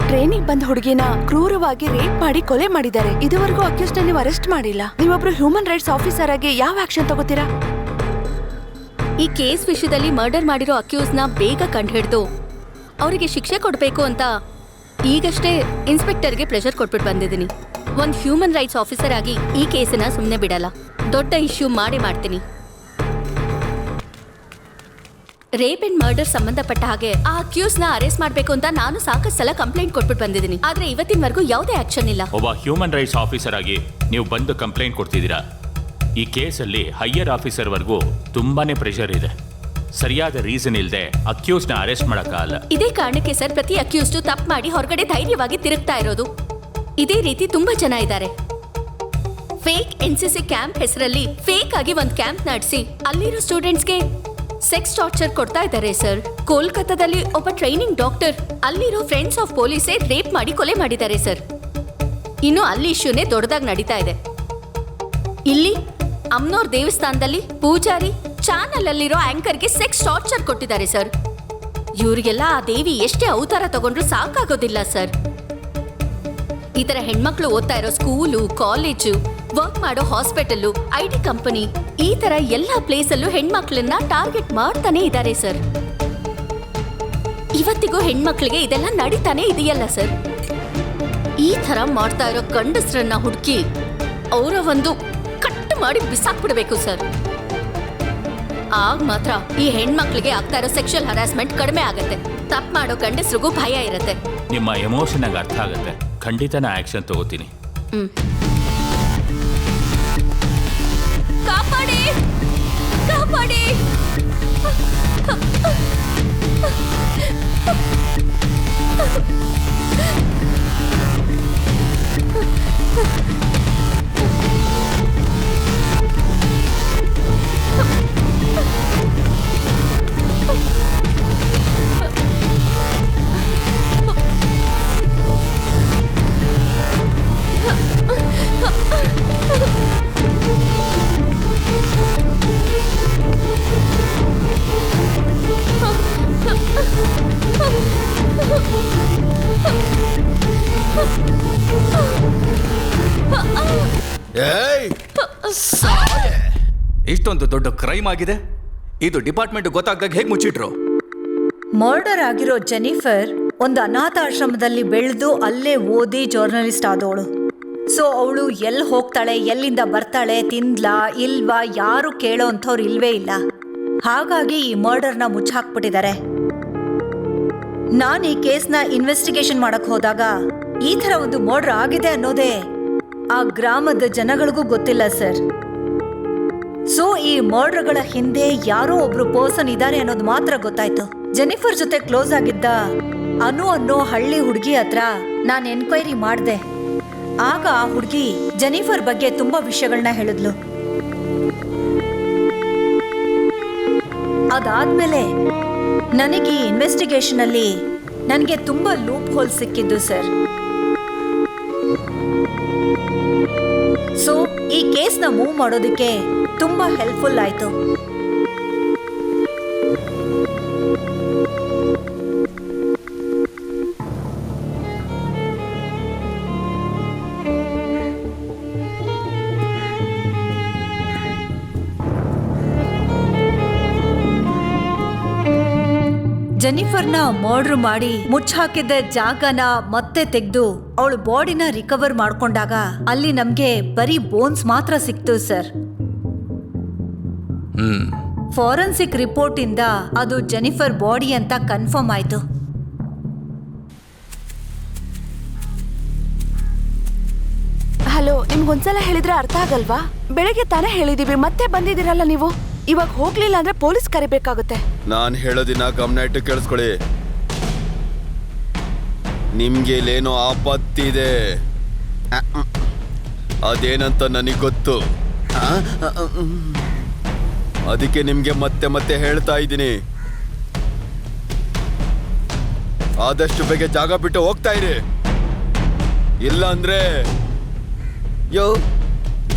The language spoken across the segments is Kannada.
ಟ್ರೈನಿಗೆ ಬಂದ ಹುಡುಗಿನ ಕ್ರೂರವಾಗಿ ರೇಪ್ ಮಾಡಿ ಕೊಲೆ ಮಾಡಿದ್ದಾರೆ. ಇದುವರೆಗೂ ಅಕ್ಯೂಸ್ಡ್ ನೀವು ಅರೆಸ್ಟ್ ಮಾಡಿಲ್ಲ. ನೀವೊಬ್ರು ಹ್ಯೂಮನ್ ರೈಟ್ಸ್ ಆಫೀಸರ್ ಆಗಿ ಯಾವ ಆಕ್ಷನ್ ತಗೋತೀರಾ? ಈ ಕೇಸ್ ವಿಷಯದಲ್ಲಿ ಮರ್ಡರ್ ಮಾಡಿರೋ ಅಕ್ಯೂಸ್ನ ಬೇಗ ಕಂಡುಹಿಡಿದು ಅವರಿಗೆ ಶಿಕ್ಷೆ ಕೊಡಬೇಕು ಅಂತ ಈಗಷ್ಟೇ ಇನ್ಸ್ಪೆಕ್ಟರ್ಗೆ ಪ್ರೆಷರ್ ಕೊಟ್ಬಿಟ್ಟು ಬಂದಿದ್ದೀನಿ. ಒಂದು ಹ್ಯೂಮನ್ ರೈಟ್ಸ್ ಆಫೀಸರ್ ಆಗಿ ಈ ಕೇಸನ್ನ ಸುಮ್ಮನೆ ಬಿಡಲ್ಲ. ದೊಡ್ಡ ಇಶ್ಯೂ ಮಾಡ್ತೀನಿ. ರೇಪ್ ಅಂಡ್ ಮರ್ಡರ್ ಸಂಬಂಧಪಟ್ಟ ಹಾಗೆ ಆ ಅಕ್ಯೂಸ್ನ ಅರೆಸ್ಟ್ ಮಾಡಬೇಕು ಅಂತ ನಾನು ಸಾಕಷ್ಟು ಸಲ ಕಂಪ್ಲೇಂಟ್ ಕೊಟ್ಬಿಟ್ಟು ಬಂದಿದ್ದೀನಿ. ಆದ್ರೆ ಇವತ್ತಿನವರೆಗೂ ಯಾವುದೇ ಆಕ್ಷನ್ ಇಲ್ಲ. ಒಬ್ಬ ಹ್ಯೂಮನ್ ರೈಟ್ಸ್ ಆಫೀಸರ್ ಆಗಿ ನೀವು ಬಂದು ಕಂಪ್ಲೇಂಟ್ ಕೊಡ್ತಿದ್ದೀರಾ. ಈ ಕೇಸಲ್ಲಿ ಹೈಯರ್ ಆಫೀಸರ್ವರೆಗೂ ತುಂಬಾನೇ ಪ್ರೆಷರ್ ಇದೆ. ಸರಿಯಾದ ರೀಸನ್ ಇಲ್ಲದೆ ಅಕ್ಯೂಸ್ನ ಅರೆಸ್ಟ್ ಮಾಡೋಕ್ಕಾಗಲ್ಲ. ಇದೇ ಕಾರಣಕ್ಕೆ ಸರ್ ಪ್ರತಿ ಅಕ್ಯೂಸ್ಡ್ ತಪ್ಪು ಮಾಡಿ ಹೊರಗಡೆ ಧೈರ್ಯವಾಗಿ ತಿರುಗ್ತಾ ಇರೋದು. ಇದೇ ರೀತಿ ತುಂಬಾ ಜನ ಇದ್ದಾರೆ. ಫೇಕ್ NCC ಕ್ಯಾಂಪ್ ಹೆಸರಲ್ಲಿ ಫೇಕ್ ಆಗಿ ಒಂದು ಕ್ಯಾಂಪ್ ನಡೆಸಿ ಅಲ್ಲಿರೋ ಸ್ಟೂಡೆಂಟ್ಸ್ಗೆ ಸೆಕ್ಸ್ ಟಾರ್ಚರ್ ಕೊಡ್ತಾ ಇದ್ದಾರೆ ಸರ್. ಕೋಲ್ಕತ್ತಾದಲ್ಲಿ ಒಬ್ಬ ಟ್ರೈನಿಂಗ್ ಡಾಕ್ಟರ್ ಅಲ್ಲಿರೋ ಫ್ರೆಂಡ್ಸ್ ಆಫ್ ಪೊಲೀಸೇ ರೇಪ್ ಮಾಡಿ ಕೊಲೆ ಮಾಡಿದ್ದಾರೆ ಸರ್. ಇನ್ನು ಅಲ್ಲಿ ಇಶ್ಯೂನೇ ದೊಡ್ಡದಾಗಿ ನಡೀತಾ ಇದೆ. ಇಲ್ಲಿ ಅಮ್ನೋರ್ ದೇವಸ್ಥಾನದಲ್ಲಿ ಪೂಜಾರಿ ಚಾನಲ್ ಅಲ್ಲಿರೋ ಆಂಕರ್ಗೆ ಸೆಕ್ಸ್ ಟಾರ್ಚರ್ ಕೊಟ್ಟಿದ್ದಾರೆ ಸರ್. ಇವರಿಗೆಲ್ಲ ಆ ದೇವಿ ಎಷ್ಟೇ ಅವತಾರ ತಗೊಂಡ್ರು ಸಾಕಾಗೋದಿಲ್ಲ ಸರ್. ಈ ತರ ಹೆಣ್ಮಕ್ಳು ಓದ್ತಾ ಇರೋ ಸ್ಕೂಲು, ಕಾಲೇಜು, ವರ್ಕ್ ಮಾಡೋ ಹಾಸ್ಪಿಟಲ್ಲು, IT ಕಂಪನಿ, ಈ ತರ ಎಲ್ಲಾ ಪ್ಲೇಸಲ್ಲೂ ಹೆಣ್ಮಕ್ಳನ್ನ ಟಾರ್ಗೆಟ್ ಮಾಡ್ತಾನೆ ಇದ್ದಾರೆ ಸರ್. ಇವತ್ತಿಗೂ ಹೆಣ್ಮಕ್ಳಿಗೆ ಇದೆಲ್ಲ ನಡೀತಾನೆ ಇದೆಯಲ್ಲ ಸರ್. ಈ ತರ ಮಾಡ್ತಾ ಇರೋ ಗಂಡಸ್ರನ್ನ ಹುಡುಕಿ ಅವರ ಒಂದು ಕಟ್ಟು ಮಾಡಿ ಬಿಸಾಕ್ಬಿಡ್ಬೇಕು ಸರ್. ಆಗ ಮಾತ್ರ ಈ ಹೆಣ್ಮಕ್ಳಿಗೆ ಆಗ್ತಾ ಇರೋ ಸೆಕ್ಷುವಲ್ ಹರಾಸ್ಮೆಂಟ್ ಕಡಿಮೆ ಆಗುತ್ತೆ. ತಪ್ಪು ಮಾಡೋ ಗಂಡಸ್ರಿಗೂ ಭಯ ಇರುತ್ತೆ. ನಿಮ್ಮ ಎಮೋಷನ್ ಅರ್ಥ ಆಗುತ್ತೆ. ಖಂಡಿತ ನಾ ಆಕ್ಷನ್ ತಗೋತೀನಿ. ಕಾಪಾಡಿ ಕಾಪಾಡಿ. ಇಷ್ಟೊಂದು ದೊಡ್ಡ ಕ್ರೈಮ್ ಆಗಿದೆ. ಇದು ಡಿಪಾರ್ಟ್ಮೆಂಟ್ ಗೊತ್ತಾಗ್ದಾಗ ಹೇಗೆ ಮುಚ್ಚಿಟ್ರು? ಮರ್ಡರ್ ಆಗಿರೋ ಜೆನಿಫರ್ ಒಂದು ಅನಾಥಾಶ್ರಮದಲ್ಲಿ ಬೆಳೆದು ಅಲ್ಲೇ ಓದಿ ಜರ್ನಲಿಸ್ಟ್ ಆದವಳು. ಸೊ ಅವಳು ಎಲ್ಲಿ ಹೋಗ್ತಾಳೆ, ಎಲ್ಲಿಂದ ಬರ್ತಾಳೆ, ತಿಂದ್ಲಾ ಇಲ್ವಾ, ಯಾರು ಕೇಳೋ ಅಂಥವ್ರು ಇಲ್ವೇ ಇಲ್ಲ. ಹಾಗಾಗಿ ಈ ಮರ್ಡರ್ನ ಮುಚ್ಚಾಕ್ಬಿಟ್ಟಿದ್ದಾರೆ. ನಾನು ಈ ಕೇಸ್ನ ಇನ್ವೆಸ್ಟಿಗೇಷನ್ ಮಾಡಕ್ ಹೋದಾಗ ಈ ಥರ ಒಂದು ಮರ್ಡರ್ ಆಗಿದೆ ಅನ್ನೋದೇ ಆ ಗ್ರಾಮದ ಜನಗಳಿಗೂ ಗೊತ್ತಿಲ್ಲ ಸರ್. ಸೊ ಈ ಮರ್ಡರ್ಗಳ ಹಿಂದೆ ಯಾರೋ ಒಬ್ರು ಪರ್ಸನ್ ಇದ್ದಾರೆ ಅನ್ನೋದು ಮಾತ್ರ ಗೊತ್ತಾಯ್ತು. ಜೆನಿಫರ್ ಜೊತೆ ಕ್ಲೋಸ್ ಆಗಿದ್ದ ಅನು ಅನ್ನೋ ಹಳ್ಳಿ ಹುಡುಗಿ ಹತ್ರ ನಾನು ಎನ್ಕ್ವೈರಿ ಮಾಡಿದೆ. ಆಗ ಆ ಹುಡುಗಿ ಜೆನಿಫರ್ ಬಗ್ಗೆ ತುಂಬಾ ವಿಷಯಗಳನ್ನ ಹೇಳಿದ್ಲು. ಅದಾದ್ಮೇಲೆ ನನಗೆ ಈ ಇನ್ವೆಸ್ಟಿಗೇಷನ್ ಅಲ್ಲಿ ನನಗೆ ತುಂಬಾ ಲೂಪ್ ಹೋಲ್ ಸಿಕ್ಕಿದ್ದು ಸರ್. ಸೊ ಈ ಕೇಸ್ನ ಮೂವ್ ಮಾಡೋದಕ್ಕೆ ತುಂಬಾ ಹೆಲ್ಪ್ಫುಲ್ ಆಯ್ತು. ಜೆನಿಫರ್ನ ಮರ್ಡರ್ ಮಾಡಿ ಮುಚ್ಚಾಕಿದ್ದ ಜಾಗನ ಮತ್ತೆ ತೆಗೆದು ಅವಳ ಬಾಡಿನ ರಿಕವರ್ ಮಾಡ್ಕೊಂಡಾಗ ಅಲ್ಲಿ ನಮ್ಗೆ ಬರೀ ಬೋನ್ಸ್ ಮಾತ್ರ ಸಿಕ್ತು ಸರ್. ಫಾರೆನ್ಸಿಕ್ ರಿಪೋರ್ಟ್ ಇಂದ ಅದು ಜೆನಿಫರ್ ಬಾಡಿ ಅಂತ ಕನ್ಫರ್ಮ್ ಆಯ್ತು. ಹಲೋ, ನಿಮ್ಗೊಂದ್ಸಲ ಹೇಳಿದ್ರೆ ಅರ್ಥ ಆಗಲ್ವಾ? ಬೆಳಗ್ಗೆ ತಾನೇ ಹೇಳಿದೀವಿ, ಮತ್ತೆ ಬಂದಿದ್ದೀರಲ್ಲ ನೀವು. ಇವಾಗ ಹೋಗ್ಲಿಲ್ಲ ಅಂದ್ರೆ ಪೊಲೀಸ್ ಕರಿಬೇಕಾಗುತ್ತೆ. ನಾನ್ ಹೇಳೋದಿನ ಗಮನ ಇಟ್ಟು ಕೇಳಿಸ್ಕೊಳ್ಳಿ. ನಿಮ್ಗೆ ಇಲ್ಲೇನೋ ಆಪತ್ತಿದೆ, ಅದೇನಂತ ನನಗೆ ಗೊತ್ತು. ಅದಕ್ಕೆ ನಿಮ್ಗೆ ಮತ್ತೆ ಮತ್ತೆ ಹೇಳ್ತಾ ಇದ್ದೀನಿ, ಆದಷ್ಟು ಬೇಗ ಜಾಗ ಬಿಟ್ಟು ಹೋಗ್ತಾ ಇರಿ. ಇಲ್ಲ ಅಂದ್ರೆ ಯೋ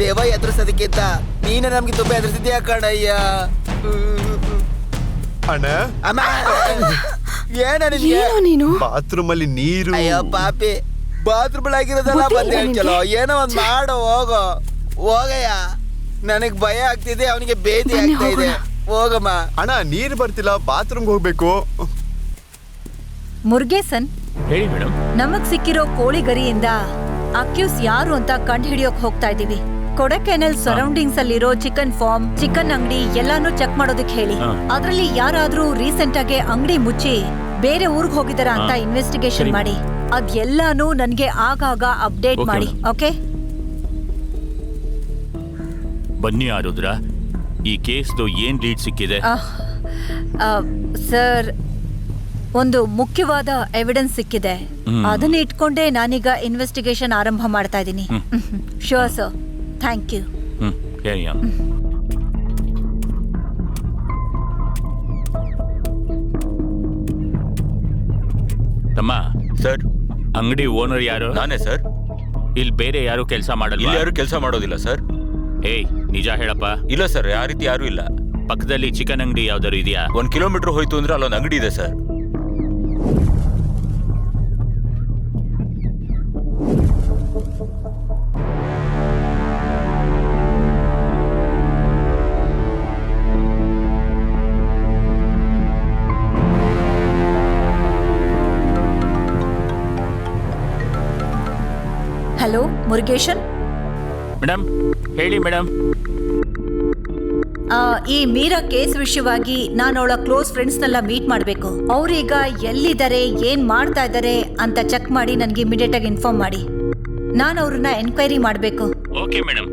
ದೇವ ಎದುರಿಸೋದಕ್ಕಿಂತ ನೀನು ನಮ್ಗೆ ತುಂಬ ಎದುರಿಸಿದ್ಯಾ ಕಣಯ್ಯ. ಅಣ್ಣ ಅಮ್ಮ ಏನ ನಿನ್ಗೆ ಏನೋ ನೀನು ಬಾತ್ರೂಮ್ ಅಲ್ಲಿ ನೀರು. ಅಯ್ಯೋ ಪಾಪಿ ಬಾತ್ರೂಮ್ ಆಗಿರೋದಲ್ಲ ಗೊತ್ತಿಲ್ಲ ಬಂದು ಹೇಳ್ಚಲೋ ನಿನ್ಗೆ? ಏನೋ ಒಂದ್ ಮಾಡು ಹೋಗಯ್ಯ ನನಗ್ ಭಯ ಆಗ್ತಿದೆ ಅವನಿಗೆ ಬೇದಿ ಬನ್ನಿ ಆಗ್ತಾ ಇದೆ ಹೋಗಮ್ಮ. ಅಣ್ಣ ನೀರು ಬರ್ತಿಲ್ಲ, ಬಾತ್ರೂಮ್ಗೆ ಹೋಗ್ಬೇಕು. ಮುರುಗೇಸನ್, ಹೇಳಿ ಮೇಡಮ್. ನಮಗ್ ಸಿಕ್ಕಿರೋ ಕೋಳಿ ಗರಿಯಿಂದ ಅಕ್ಯೂಸ್ ಯಾರು ಅಂತ ಕಂಡು ಹಿಡಿಯೋಕ್ ಹೋಗ್ತಾ ಇದೀವಿ. ಕೊಡಕೆನಲ್ ಸರೌಂಡಿಂಗ್ಸ್ ಅಲ್ಲಿರೋ ಚಿಕನ್ ಫಾರ್ಮ್, ಚಿಕನ್ ಅಂಗಡಿ ಎಲ್ಲಾನು ಚೆಕ್ ಮಾಡೋದಕ್ಕೆ ಹೇಳಿ. ಹಾ. ಅದ್ರಲ್ಲಿ ಯಾರಾದ್ರೂ ರೀಸೆಂಟ್ ಆಗಿ ಅಂಗಡಿ ಮುಚ್ಚಿ ಬೇರೆ ಊರ್ಗ್ ಹೋಗಿದಾರ ಅಂತ ಹಾ. ಇನ್ವೆಸ್ಟಿಗೇಷನ್ ಸರಿ. ಮಾಡಿ ಅದೆಲ್ಲಾನು ನನ್ಗೆ ಆಗಾಗ ಅಪ್ಡೇಟ್ Okay, ಮಾಡಿ. madam. ಓಕೆ? ಬನ್ನಿ ಆರುದ್ರ, ಈ ಕೇಸ್ದು ಏನ್ ಲೀಡ್ ಸಿಕ್ಕಿದೆ? ಸರ್, ಒಂದು ಮುಖ್ಯವಾದ ಎವಿಡೆನ್ಸ್ ಸಿಕ್ಕಿದೆ. ಅದನ್ನ ಇಟ್ಕೊಂಡೇ ನಾನೀಗ ಇನ್ವೆಸ್ಟಿಗೇಷನ್ ಆರಂಭ ಮಾಡ್ತಾ ಇದ್ದೀನಿ. Sure sir, thank you. ಹೇಳಿ ಅಮ್ಮ. ತಮ್ಮ ಸರ್, ಅಂಗಡಿ ಓನರ್ ಯಾರು? ನಾನೇ ಸರ್. ಇಲ್ಲಿ ಬೇರೆ ಯಾರು ಕೆಲಸ ಮಾಡಲ್ಲ? ಇಲ್ಲಿ ಯಾರು ಕೆಲಸ ಮಾಡೋದಿಲ್ಲ ಸರ್. ಏಯ್, ನಿಜ ಹೇಳಪ್ಪ. ಇಲ್ಲ ಸರ್, ಆ ರೀತಿ ಯಾರು ಇಲ್ಲ. ಪಕ್ಕದಲ್ಲಿ ಚಿಕನ್ ಅಂಗಡಿ ಯಾವ್ದಾರು ಇದೆಯಾ? 1 ಕಿಲೋಮೀಟರ್ ಹೋಯ್ತು ಅಂದ್ರೆ ಅಲ್ಲೊಂದು ಅಂಗಡಿ ಇದೆ ಸರ್. ಹಲೋ ಮುರುಗೇಶನ್, ಮೇಡಮ್ ಹೇಳಿ ಮೇಡಮ್. ಈ ಮೀರಾ ಕೇಸ್ ವಿಷಯವಾಗಿ ನಾನು ಅವಳ ಕ್ಲೋಸ್ ಫ್ರೆಂಡ್ಸ್ನೆಲ್ಲ ಮೀಟ್ ಮಾಡಬೇಕು. ಅವ್ರೀಗ ಎಲ್ಲಿದ್ದಾರೆ, ಏನ್ ಮಾಡ್ತಾ ಇದ್ದಾರೆ ಅಂತ ಚೆಕ್ ಮಾಡಿ ನನಗೆ ಇಮಿಡಿಯೇಟ್ ಆಗಿ ಇನ್ಫಾರ್ಮ್ ಮಾಡಿ. ನಾನು ಅವ್ರನ್ನ ಎನ್ಕ್ವೈರಿ ಮಾಡಬೇಕು. Okay madam.